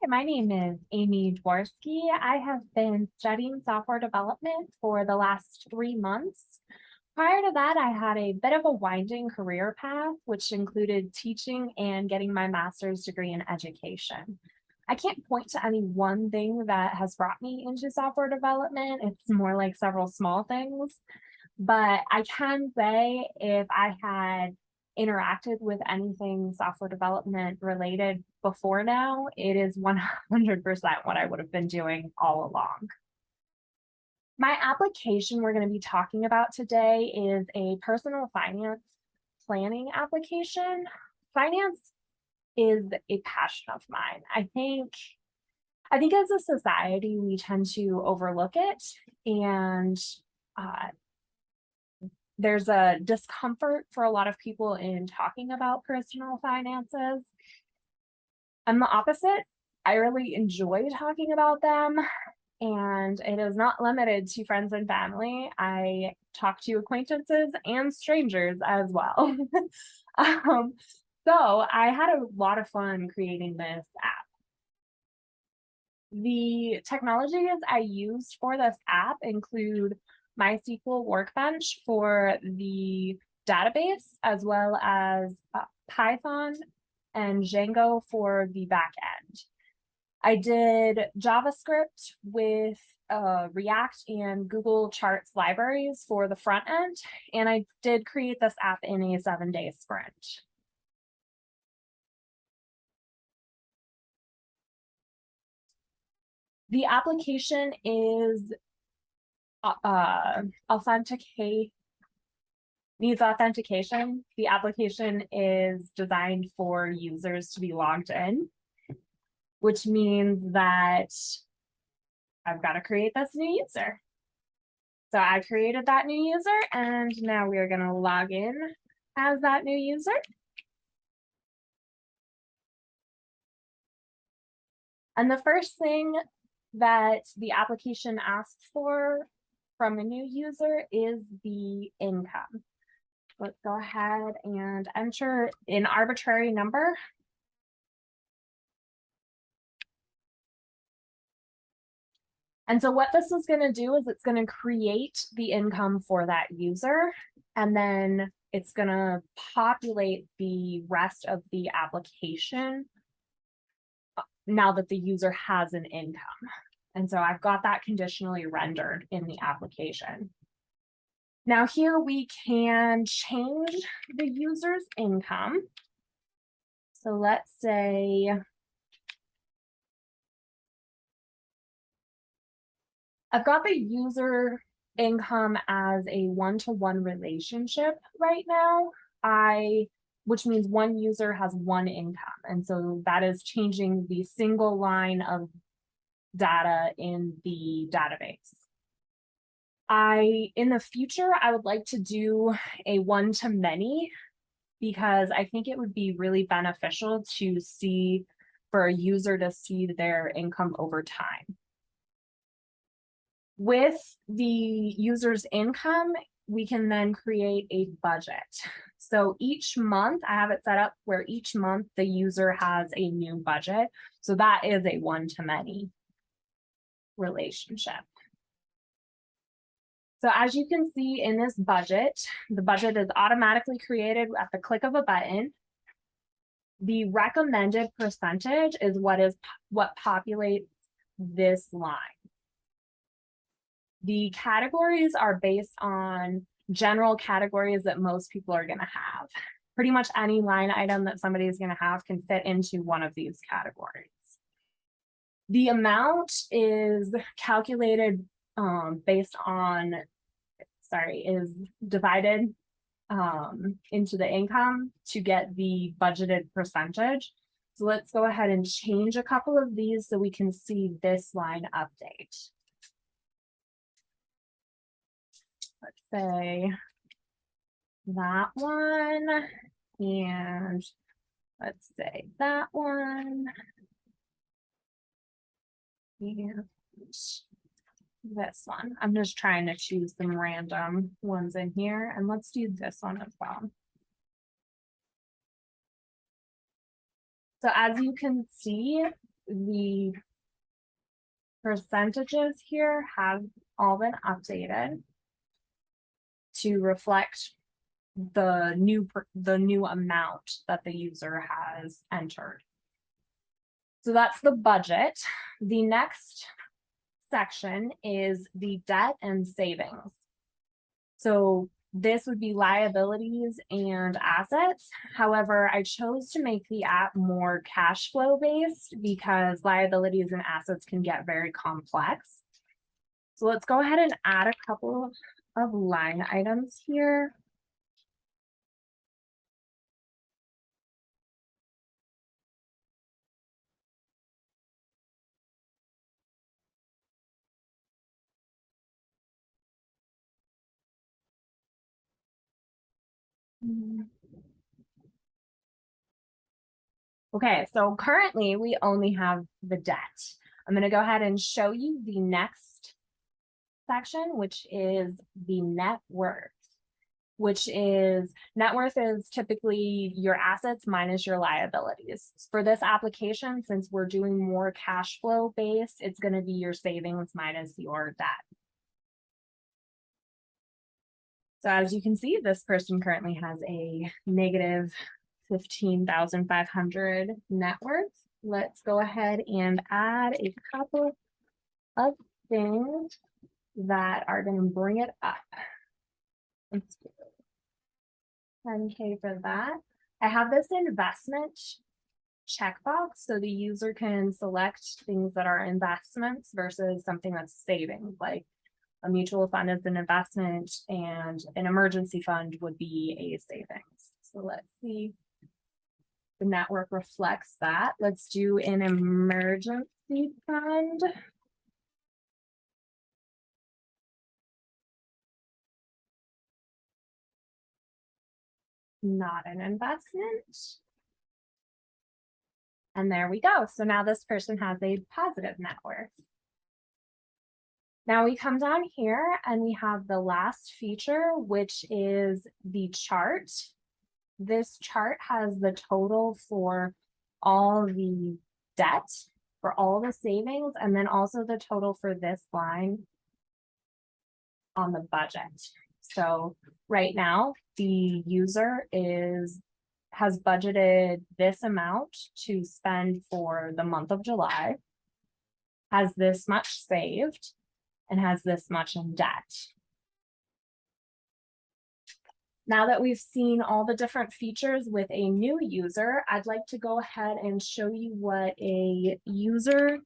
My name is Amy Dworsky. I have been studying software development for the last 3 months. Prior to that, I had a bit of a winding career path, which included teaching and getting my master's degree in education. I can't point to any one thing that has brought me into software development. It's more like several small things. But I can say if I had interacted with anything software development related before now, it is 100% what I would have been doing all along. My application we're going to be talking about today is a personal finance planning application. Finance is a passion of mine. I think as a society, we tend to overlook it, and there's a discomfort for a lot of people in talking about personal finances. I'm the opposite. I really enjoy talking about them, and it is not limited to friends and family. I talk to acquaintances and strangers as well. So I had a lot of fun creating this app. The technologies I used for this app include MySQL Workbench for the database, as well as Python and Django for the back end. I did JavaScript with React and Google Charts libraries for the front end, and I did create this app in a 7-day sprint. The application is needs authentication. The application is designed for users to be logged in, which means that I've got to create this new user. So I created that new user, and now we are going to log in as that new user. And the first thing that the application asks for from a new user is the income. Let's go ahead and enter an arbitrary number. And so what this is going to do is it's going to create the income for that user, and then it's going to populate the rest of the application now that the user has an income. And so I've got that conditionally rendered in the application. Now here we can change the user's income. So let's say I've got the user income as a one-to-one relationship right now, which means one user has one income. And so that is changing the single line of data in the database. In the future, I would like to do a one-to-many, because I think it would be really beneficial to see, for a user to see their income over time. With the user's income, we can then create a budget. So each month, I have it set up where each month the user has a new budget. So that is a one-to-many relationship. So as you can see in this budget, the budget is automatically created at the click of a button. The recommended percentage is what populates this line. The categories are based on general categories that most people are going to have. Pretty much any line item that somebody is going to have can fit into one of these categories. The amount is calculated based on, is divided into the income to get the budgeted percentage. So let's go ahead and change a couple of these so we can see this line update. Let's say that one, and let's say that one, and this one. I'm just trying to choose some random ones in here, and let's do this one as well. So as you can see, the percentages here have all been updated to reflect the new amount that the user has entered. So that's the budget. The next section is the debt and savings. So this would be liabilities and assets. However, I chose to make the app more cash flow based because liabilities and assets can get very complex. So let's go ahead and add a couple of line items here. Okay, so currently we only have the debt. I'm going to go ahead and show you the next section, which is the net worth, which is net worth is typically your assets minus your liabilities. For this application, since we're doing more cash flow based, it's going to be your savings minus your debt. So as you can see, this person currently has a negative 15,500 net worth. Let's go ahead and add a couple of things that are going to bring it up. Let's do 10K for that. I have this investment checkbox so the user can select things that are investments versus something that's savings, like a mutual fund is an investment and an emergency fund would be a savings. So let's see. The network reflects that. Let's do an emergency fund. Not an investment. And there we go. So now this person has a positive net worth. Now we come down here and we have the last feature, which is the chart. This chart has the total for all the debt, for all the savings, and then also the total for this line on the budget. So right now, the user has budgeted this amount to spend for the month of July, has this much saved, and has this much in debt. Now that we've seen all the different features with a new user, I'd like to go ahead and show you what a user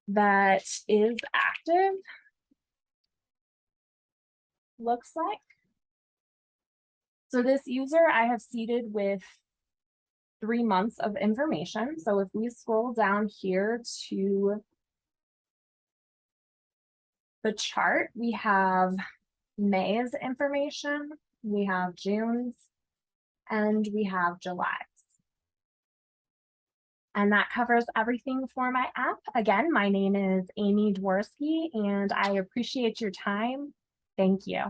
that is active looks like. So this user I have seeded with 3 months of information. So if we scroll down here to the chart, we have May's information, we have June's, and we have July's. And that covers everything for my app. Again, my name is Amy Dworsky, and I appreciate your time. Thank you.